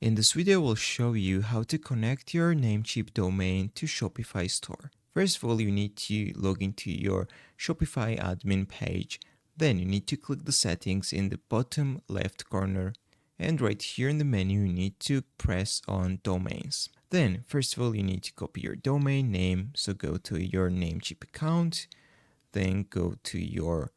In this video, we'll show you how to connect your NameCheap domain to Shopify store. First of all, you need to log into your Shopify admin page. Then you need to click the settings in the bottom left corner. And right here in the menu, you need to press on domains. Then, first of all, you need to copy your domain name. So go to your NameCheap account, then go to your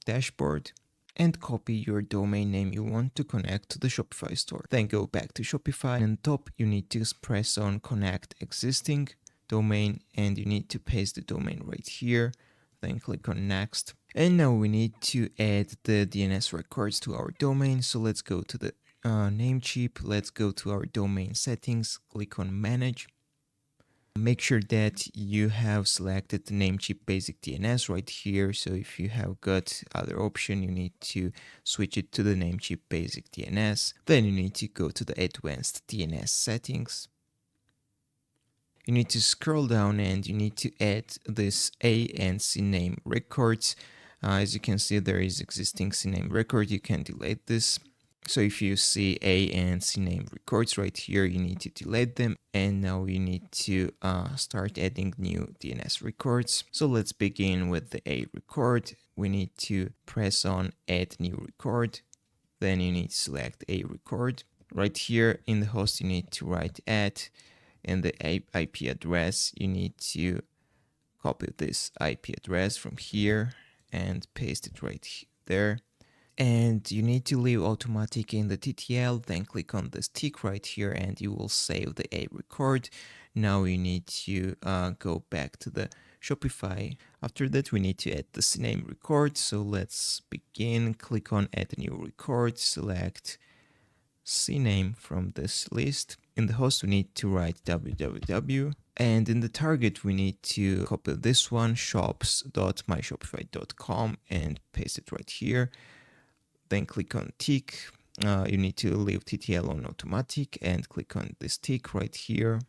dashboard and copy your domain name you want to connect to the Shopify store. Then go back to Shopify and on top you need to press on connect existing domain and you need to paste the domain right here. Then click on next. And now we need to add the DNS records to our domain. So let's go to the NameCheap. Let's go to our domain settings, click on manage. Make sure that you have selected the NameCheap basic DNS right here. So if you have got other option, you need to switch it to the NameCheap basic DNS. Then you need to go to the advanced DNS settings. You need to scroll down and you need to add this A and C name records. As you can see, there is existing C name record. You can delete this. So if you see A and C name records right here, you need to delete them. And now you need to start adding new DNS records. So let's begin with the A record. We need to press on add new record. Then you need to select A record. Right here in the host, you need to write add. And the IP address, you need to copy this IP address from here and paste it right there. And you need to leave automatic in the TTL, then click on this tick right here and you will save the A record. Now you need to go back to the Shopify. After that, we need to add the CNAME record. So let's begin. Click on add new record, select CNAME from this list. In the host, we need to write www. And in the target, we need to copy this one, shops.myshopify.com, and paste it right here. Then click on tick. You need to leave TTL on automatic and click on this tick right here.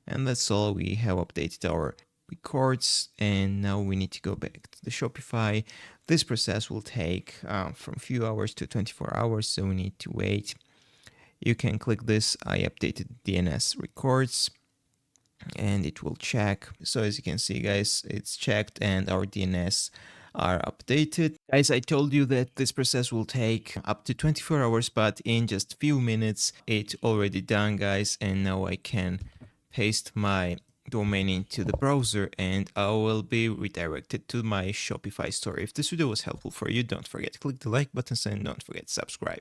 And that's all. We have updated our records and now we need to go back to the Shopify. This process will take from few hours to 24 hours, so we need to wait. You can click this I updated DNS records and it will check. So as you can see, guys, it's checked and our DNS are updated. Guys, I told you that this process will take up to 24 hours, but in just few minutes it's already done, guys. And now I can paste my domain into the browser and I will be redirected to my Shopify store. If this video was helpful for you, don't forget to click the like button and don't forget to subscribe.